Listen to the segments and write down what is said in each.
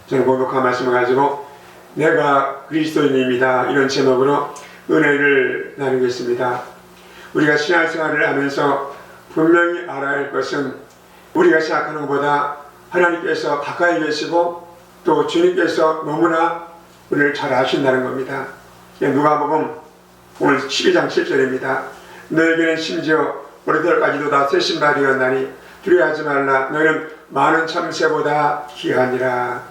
저는 고독한 말씀을 가지고 내가 그리스도인입니다, 이런 제목으로 은혜를 나누겠습니다. 우리가 신앙생활을 하면서 분명히 알아야 할 것은 우리가 생각하는 것보다 하나님께서 가까이 계시고 또 주님께서 너무나 우리를 잘 아신다는 겁니다. 누가복음 오늘 12장 7절입니다. 너에게는 심지어 머리털까지도 다 새 신발이었나니 두려워하지 말라. 너희는 많은 참새보다 귀하니라.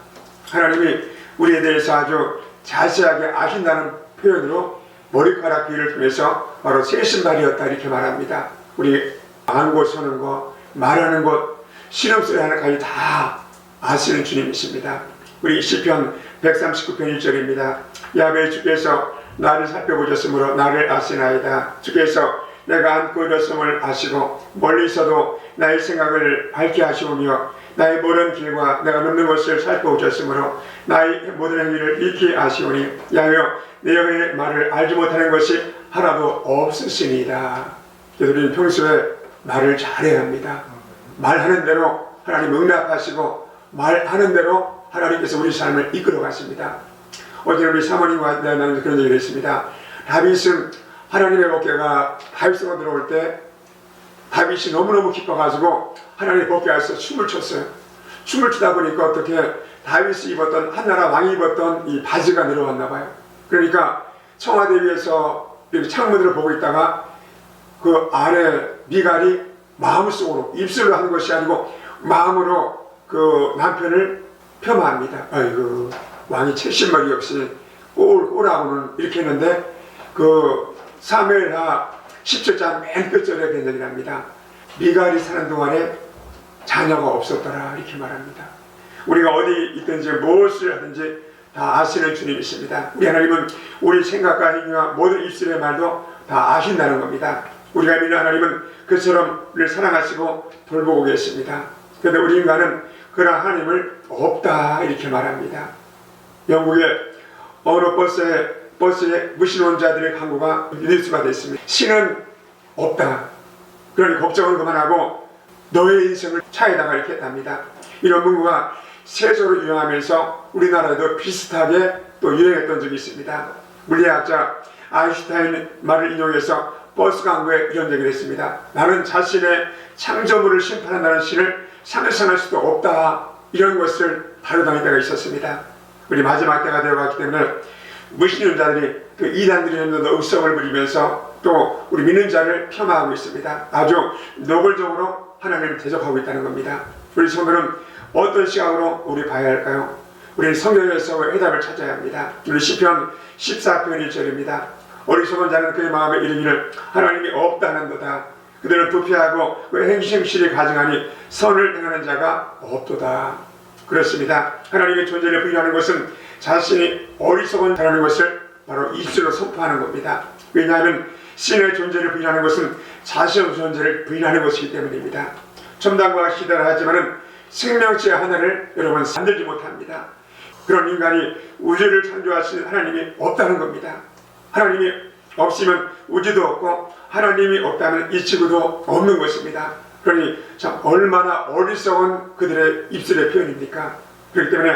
하나님이 우리에 대해서 아주 자세하게 아신다는 표현으로 머리카락 귀를 통해서 바로 새 신발이었다 이렇게 말합니다. 우리 앉고 서는 것, 말하는 것, 신음소리 하나까지 다 아시는 주님이십니다. 우리 시편 139편 1절입니다. 야훼 주께서 나를 살펴보셨으므로 나를 아시나이다. 주께서 내가 앉고 일었음을 아시고 멀리서도 나의 생각을 밝게 하시오며 나의 모든 길과 내가 눕는 것을 살펴보셨으므로 나의 모든 행위를 익히 아시오니 야훼여 내 영의 말을 알지 못하는 것이 하나도 없으시니이다. 그래서 우리는 평소에 말을 잘해야 합니다. 말하는 대로 하나님 응답하시고 말하는 대로 하나님께서 우리 삶을 이끌어 가십니다. 어제 우리 사모님과 나는 그런 얘기를 했습니다. 다윗은 하나님의 법궤가 다윗성으로 들어올 때 다윗이 너무너무 기뻐가지고 하나님의 법궤에서 춤을 췄어요. 춤을 추다 보니까 어떻게 다윗이 입었던 한나라 왕이 입었던 이 바지가 내려왔나 봐요. 그러니까 청와대 위에서 창문으로 보고 있다가 그 아래 미갈이 마음속으로 입술로 하는 것이 아니고 마음으로 그 남편을 폄하합니다. 아이고 왕이 채신머리 없이 꼬라고는 이렇게 했는데 그 사무엘하 17장 맨 끝절에 된 얘기를 합니다. 미갈이 사는 동안에 자녀가 없었더라 이렇게 말합니다. 우리가 어디 있든지 무엇을 하든지 다 아시는 주님이십니다. 우리 하나님은 우리 생각과 행위와 모든 입술의 말도 다 아신다는 겁니다. 우리가 믿는 하나님은 그처럼 우리를 사랑하시고 돌보고 계십니다. 그런데 우리 인간은 그런 하나님을 없다 이렇게 말합니다. 영국의 어느 버스에 무신론자들의 강구가 뉴스가 됐습니다. 신은 없다. 그러니 걱정을 그만하고 너의 인생을 차에다가 이렇게 했답니다. 이런 문구가 세조로 유행하면서 우리나라에도 비슷하게 또 유행했던 적이 있습니다. 물리학자 아인슈타인 말을 인용해서 버스 광고에 이런 얘기를 했습니다. 나는 자신의 창조물을 심판한다는 신을 상상할 수도 없다. 이런 것을 다루던 때가 있었습니다. 우리 마지막 때가 되어갔기 때문에 무신론자들이 그 이단들이 있는 읍성을 부리면서 또 우리 믿는 자를 폄하하고 있습니다. 아주 노골적으로 하나님을 대적하고 있다는 겁니다. 우리 성도는 어떤 시각으로 우리 봐야 할까요? 우리는 성경에서 해답을 찾아야 합니다. 우리 시편 14편 1절입니다. 어리석은 자는 그의 마음에 이르기를 하나님이 없다는도다. 그들은 부패하고 행실이 가증하니 선을 행하는 자가 없도다. 그렇습니다. 하나님의 존재를 부인하는 것은 자신이 어리석은 자라는 것을 바로 입술로 선포하는 겁니다. 왜냐하면 신의 존재를 부인하는 것은 자신의 존재를 부인하는 것이기 때문입니다. 첨단과학 시대를 하지만은 생명체 하나를 여러분 만들지 못합니다. 그런 인간이 우주를 창조하신 하나님이 없다는 겁니다. 하나님이 없으면 우주도 없고 하나님이 없다면 이 지구도 없는 것입니다. 그러니 참 얼마나 어리석은 그들의 입술의 표현입니까? 그렇기 때문에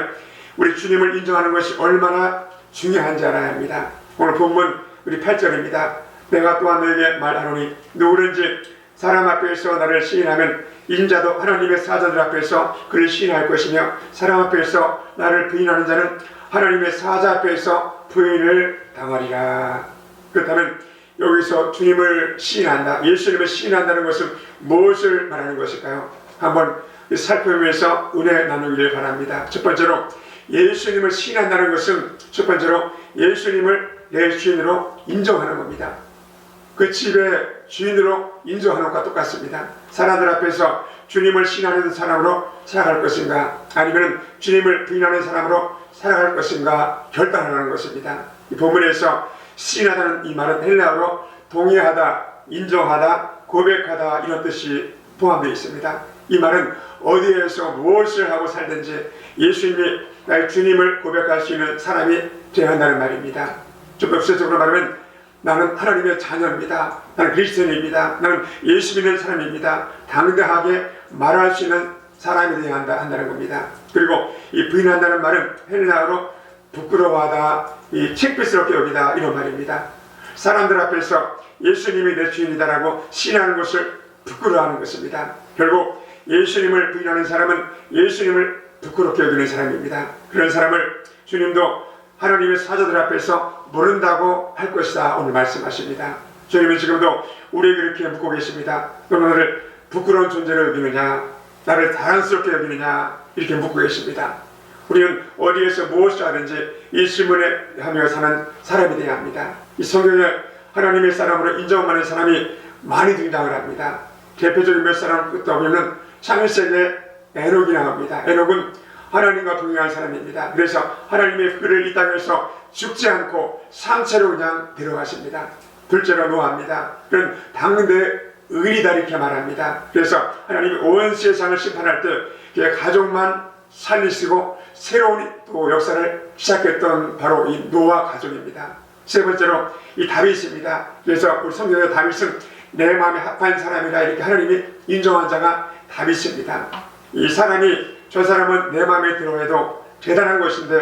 우리 주님을 인정하는 것이 얼마나 중요한지 알아야 합니다. 오늘 본문 우리 8절입니다. 내가 또한 너에게 말하노니 누구든지 사람 앞에서 나를 시인하면 인자도 하나님의 사자들 앞에서 그를 시인할 것이며 사람 앞에서 나를 부인하는 자는 하나님의 사자 앞에서 부인을 당하리라. 그렇다면 여기서 주님을 시인한다, 예수님을 시인한다는 것은 무엇을 말하는 것일까요? 한번 살펴보면서 은혜 나누기를 바랍니다. 첫 번째로 예수님을 시인한다는 것은 첫 번째로 예수님을 내 주인으로 인정하는 겁니다. 그 집의 주인으로 인정하는 것과 똑같습니다. 사람들 앞에서 주님을 시인하는 사람으로 살아갈 것인가 아니면 주님을 부인하는 사람으로 살아갈 것인가 결단하는 것입니다. 이 본문에서 시인하다는 이 말은 헬라어로 동의하다, 인정하다, 고백하다 이런 뜻이 포함되어 있습니다. 이 말은 어디에서 무엇을 하고 살든지 예수님이 나의 주님을 고백할 수 있는 사람이 되어야 한다는 말입니다. 좀 더 구체적으로 말하면 나는 하나님의 자녀입니다. 나는 그리스도인입니다. 나는 예수 믿는 사람입니다. 당당하게 말할 수 있는 사람이 되어야 한다는 겁니다. 그리고 이 부인한다는 말은 헬라어로 부끄러워하다, 이 창피스럽게 여기다 이런 말입니다. 사람들 앞에서 예수님이 내 주인이다라고 시인하는 것을 부끄러워하는 것입니다. 결국 예수님을 부인하는 사람은 예수님을 부끄럽게 여기는 사람입니다. 그런 사람을 주님도 하나님의 사자들 앞에서 모른다고 할 것이다 오늘 말씀하십니다. 주님은 지금도 우리에게 이렇게 묻고 계십니다. 너는 나를 부끄러운 존재로 여기느냐, 나를 자랑스럽게 여기느냐, 이렇게 묻고 계십니다. 우리는 어디에서 무엇을 하든지 이 질문에 하며 사는 사람이 되어야 합니다. 이 성경에 하나님의 사람으로 인정받는 사람이 많이 등장을 합니다. 대표적인 몇 사람을 떠보면 창세기에 에녹이 나옵니다. 에녹은 하나님과 동행한 사람입니다. 그래서 하나님의 그를 이 땅에서 죽지 않고 상체로 그냥 데려가십니다. 둘째로 노아입니다. 그는 당대 의리다 이렇게 말합니다. 그래서 하나님이 온 세상을 심판할 때 그의 가족만 살리시고 새로운 또 역사를 시작했던 바로 이 노아 가족입니다. 세 번째로 이 다윗입니다. 그래서 우리 성경의 다윗은 내 마음에 합한 사람이라 이렇게 하나님이 인정한 자가 다윗입니다. 이 사람이 저 사람은 내 마음에 들어해도 대단한 것인데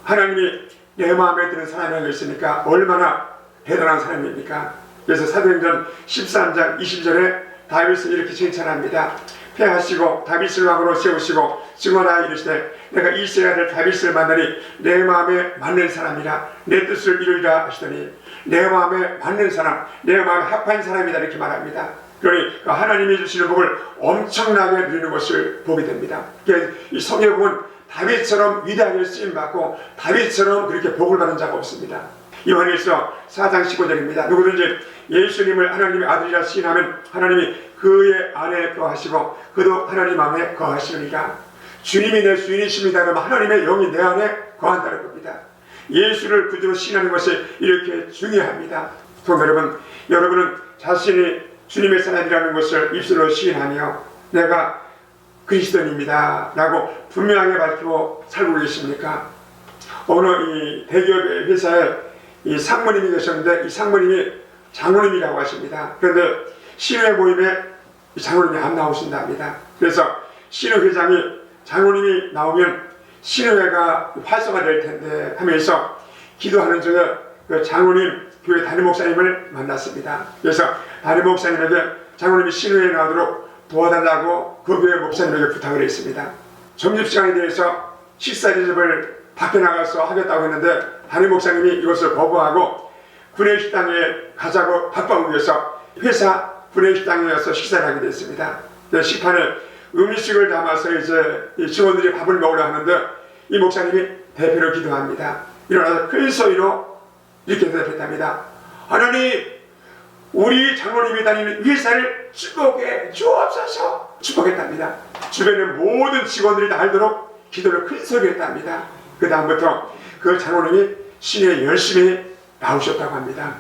하나님이 내 마음에 드는 사람이라고 했으니까 얼마나 대단한 사람입니까? 그래서 사도행전 13장 20절에 다윗은 이렇게 칭찬합니다. 패하시고 다윗을 왕으로 세우시고 증언하여 이르시되 내가 이세야 할 다윗을 만나니 내 마음에 맞는 사람이라 내 뜻을 이루리라 하시더니 내 마음에 맞는 사람, 내 마음에 합한 사람이다 이렇게 말합니다. 그러니 하나님이 주시는 복을 엄청나게 누리는 것을 보게 됩니다. 이 성경에 보면 다윗처럼 위대하게 쓰임받고 다윗처럼 그렇게 복을 받은 자가 없습니다. 요한일서 4장 15절입니다. 누구든지 예수님을 하나님의 아들이라 시인하면 하나님이 그의 안에 거하시고 그도 하나님 안에 거하시느니라. 주님이 내 주인이십니다. 그러면 하나님의 영이 내 안에 거한다는 겁니다. 예수를 구주로 시인하는 것이 이렇게 중요합니다. 성도 여러분, 여러분은 자신이 주님의 사람이라는 것을 입술로 시인하며 내가 그리스도인입니다 라고 분명하게 밝히고 살고 계십니까? 어느 이 대기업의 회사에 이 상무님이 계셨는데 이 상무님이 장로님이라고 하십니다. 그런데 신회 모임에 이 장로님이 안 나오신답니다. 그래서 신회 회장이 장로님이 나오면 신회가 활성화될 텐데 하면서 기도하는 중에 그 장로님 교회 담임 목사님을 만났습니다. 그래서 담임 목사님에게 장로님이 신회에 나오도록 도와달라고 그 교회 목사님에게 부탁을 했습니다. 점심시간에 대해서 식사 대접을 밖에 나가서 하겠다고 했는데 담임 목사님이 이것을 거부하고 구내식당에 가자고 바빠오기 위해서 회사 구내식당에 가서 식사를 하게 됐습니다. 식판에 음식을 담아서 이제 직원들이 밥을 먹으려 하는데 이 목사님이 대표로 기도합니다. 일어나서 큰 소리로 이렇게 대답했답니다. 하나님, 우리 장로님이 다니는 회사를 축복해 주옵소서. 축복했답니다. 주변의 모든 직원들이 다 알도록 기도를 큰 소리로 했답니다. 그 다음부터 그 장로님이 신에 열심히 나오셨다고 합니다.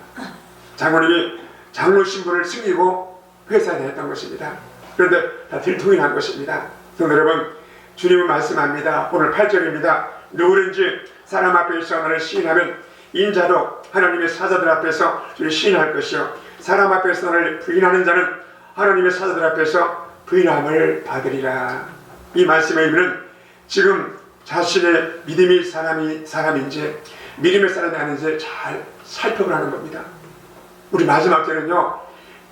장로님이 장로 신분을 승리고 회사에 다녔던 것입니다. 그런데 다 들통이 난 것입니다. 성도 여러분, 주님은 말씀합니다. 오늘 8절입니다. 누구든지 사람 앞에서 나를 시인하면 인자도 하나님의 사자들 앞에서 주를 시인할 것이요 사람 앞에서 나를 부인하는 자는 하나님의 사자들 앞에서 부인함을 받으리라. 이 말씀의 의미는 지금 자신의 믿음이 사람인지 믿음의 사람이 아닌지 잘 살펴보라는 겁니다. 우리 마지막 때는요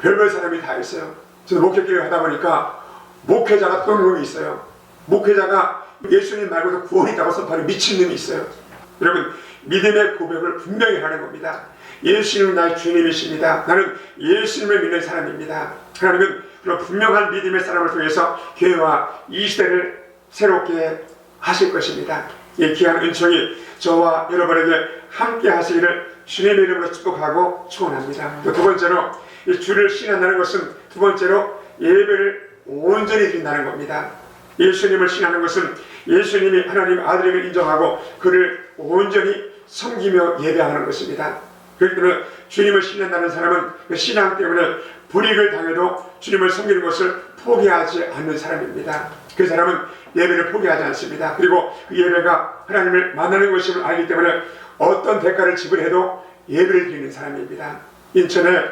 별별 사람이 다 있어요. 저도 목회교회 하다 보니까 목회자가 또 놈이 있어요. 목회자가 예수님 말고도 구원이 있다고 선포하는 미친놈이 있어요. 여러분, 믿음의 고백을 분명히 하는 겁니다. 예수님은 나의 주님이십니다. 나는 예수님을 믿는 사람입니다. 하나님은 그런 분명한 믿음의 사람을 통해서 교회와 이 시대를 새롭게 하실 것입니다. 이 귀한 은총이 저와 여러분에게 함께 하시기를 주님의 이름으로 축복하고 축원합니다. 또 두 번째로 이 주를 신한다는 것은 두 번째로 예배를 온전히 드린다는 겁니다. 예수님을 신하는 것은 예수님이 하나님 아들임을 인정하고 그를 온전히 섬기며 예배하는 것입니다. 그렇기 때문에 주님을 신한다는 사람은 그 신앙 때문에 불이익을 당해도 주님을 섬기는 것을 포기하지 않는 사람입니다. 그 사람은 예배를 포기하지 않습니다. 그리고 그 예배가 하나님을 만나는 것임을 알기 때문에 어떤 대가를 지불해도 예배를 드리는 사람입니다. 인천에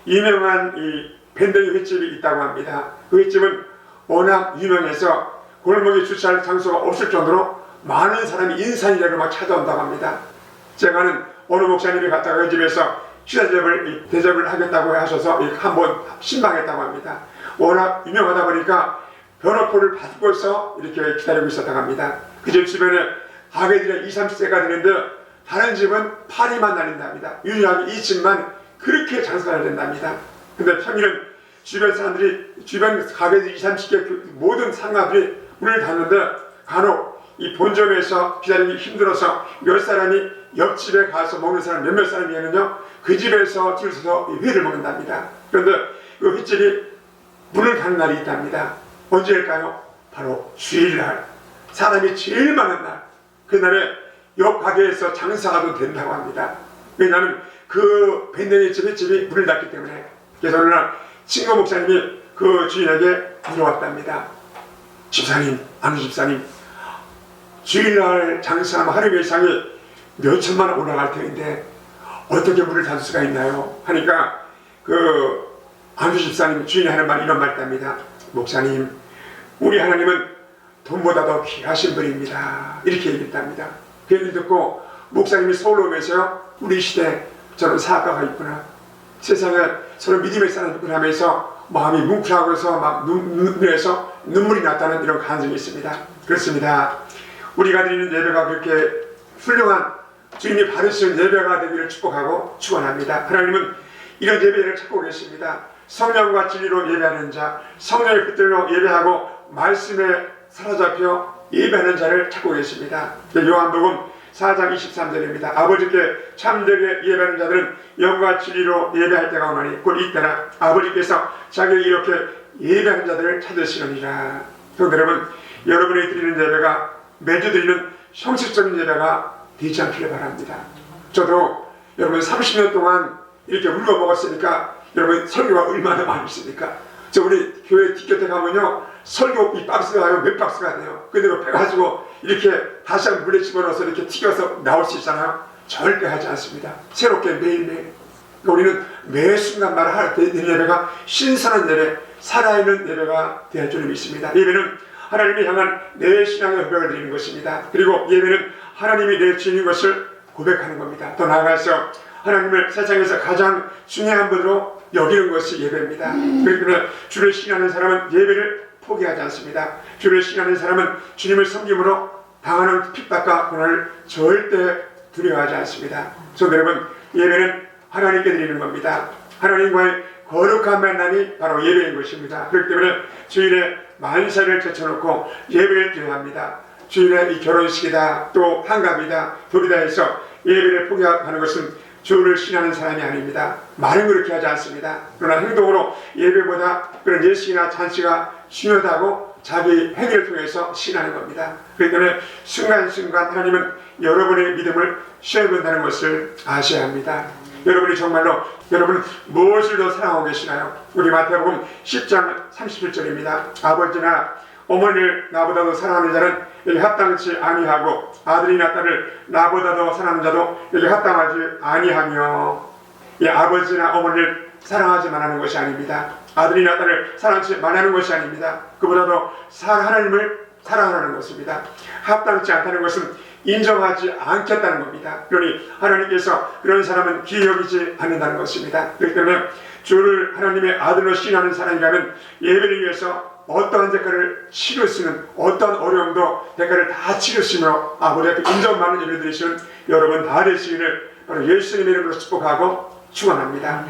유명한 이 밴댕이 횟집이 있다고 합니다. 그 횟집은 워낙 유명해서 골목에 주차할 장소가 없을 정도로 많은 사람이 인산이라고 막 찾아온다고 합니다. 제가 아는 어느 목사님이 갔다가 그 집에서 식사 대접을 하겠다고 하셔서 한번 신방했다고 합니다. 워낙 유명하다 보니까 변호포를 받고서 이렇게 기다리고 있었다고 합니다. 그 집 주변에 가게들이 20, 30세가 되는데 다른 집은 파리만 날린답니다. 유일하게 이 집만 그렇게 장사가 된답니다. 근데 평일은 주변 사람들이, 주변 가게들 20, 30개 모든 상가들이 문을 닫는데 간혹 이 본점에서 기다리기 힘들어서 몇 사람이 옆집에 가서 먹는 사람 몇몇 사람이면요 그 집에서 줄 서서 회를 먹는답니다. 그런데 그 횟집이 문을 닫는 날이 있답니다. 언제일까요? 바로 주일날, 사람이 제일 많은 날, 그날에 옆 가게에서 장사가 된다고 합니다. 왜냐하면 그 밴댕이 횟집이 문을 닫기 때문에. 그래서 어느 날 친구 목사님이 그 주인에게 물어왔답니다. 집사님, 아는 집사님, 주일날 장사하면 하루 매상이 몇 천만 원 올라갈 텐데 어떻게 문을 닫을 수가 있나요? 하니까 그 안주 집사님 주인이 하는 말, 이런 말입니다. 목사님, 우리 하나님은 돈보다 더 귀하신 분입니다. 이렇게 얘기했답니다. 그 얘기를 듣고 목사님이 서울로 오면서요, 우리 시대에 저런 사학가가 있구나, 세상에 저런 믿음의 사람이 있구나 하면서 마음이 뭉클하고서 막 눈에서 눈물이 났다는 이런 간증이 있습니다. 그렇습니다. 우리가 드리는 예배가 그렇게 훌륭한 주님이 받으시는 예배가 되기를 축복하고 축원합니다. 하나님은 이런 예배를 찾고 계십니다. 성령과 진리로 예배하는 자, 성령의 빛들로 예배하고 말씀에 사로잡혀 예배하는 자를 찾고 계십니다. 요한복음 4장 23절입니다. 아버지께 참되게 예배하는 자들은 영과 진리로 예배할 때가 오나니 곧 이때라 아버지께서 자기를 이렇게 예배하는 자들을 찾으시느니라. 성도 여러분, 여러분이 드리는 예배가 매주 드리는 형식적인 예배가 되지 않기를 바랍니다. 저도 여러분 30년 동안 이렇게 울고 먹었으니까 여러분 설교가 얼마나 많이 있습니까? 저 우리 교회 뒷곁에 가면요 설교 이 박스가 몇 박스가 돼요. 근데 그 배가지고 이렇게 다시 한번 물에 집어넣어서 이렇게 튀겨서 나올 수 있잖아요. 절대 하지 않습니다. 새롭게 매일매일. 그러니까 우리는 매 순간마다 할 때 예배가 신선한 예배, 살아있는 예배가 되어야 할 줄 믿습니다. 예배는 하나님이 향한 내 신앙의 고백을 드리는 것입니다. 그리고 예배는 하나님이 내 주인인 것을 고백하는 겁니다. 더 나아가서 하나님을 세상에서 가장 중요한 분으로 여기는 것이 예배입니다. 그렇기 때문에 주를 신하는 사람은 예배를 포기하지 않습니다. 주를 신하는 사람은 주님을 섬김으로 당하는 핍박과 고난을 절대 두려워하지 않습니다. 성도 여러분, 예배는 하나님께 드리는 겁니다. 하나님과의 거룩한 만남이 바로 예배인 것입니다. 그렇기 때문에 주일에 만사를 제쳐놓고 예배를 드려야 합니다. 주일에 이 결혼식이다, 또 한갑이다, 돌이다 해서 예배를 포기하는 것은 주를 신하는 사람이 아닙니다. 말은 그렇게 하지 않습니다. 그러나 행동으로 예배보다 그런 예식이나 잔치가 중요하다고 자기 행위를 통해서 신하는 겁니다. 그렇기 때문에 순간순간 하나님은 여러분의 믿음을 시험해본다는 것을 아셔야 합니다. 여러분이 정말로 여러분 무엇을 더 사랑하고 계시나요? 우리 마태복음 10장 37절입니다. 아버지나 어머니를 나보다 더 사랑하는 자는 여기 합당치 아니하고 아들이나 딸을 나보다 더 사랑하는 자도 여기 합당하지 아니하며. 이 아버지나 어머니를 사랑하지 말하는 것이 아닙니다. 아들이나 딸을 사랑하지 말하는 것이 아닙니다. 그보다도 하나님을 사랑하는 것입니다. 합당치 않다는 것은 인정하지 않겠다는 겁니다. 그러니 하나님께서 그런 사람은 귀히 여기지 않는다는 것입니다. 그렇기 때문에 주를 하나님의 아들로 신하는 사람이라면 예배를 위해서 어떠한 대가를 치르시는, 어떠한 어려움도 대가를 다 치르시며 아버지의 인정받는 예배를 드리시는 여러분 다 되시기를 바로 예수님의 이름으로 축복하고 축원합니다.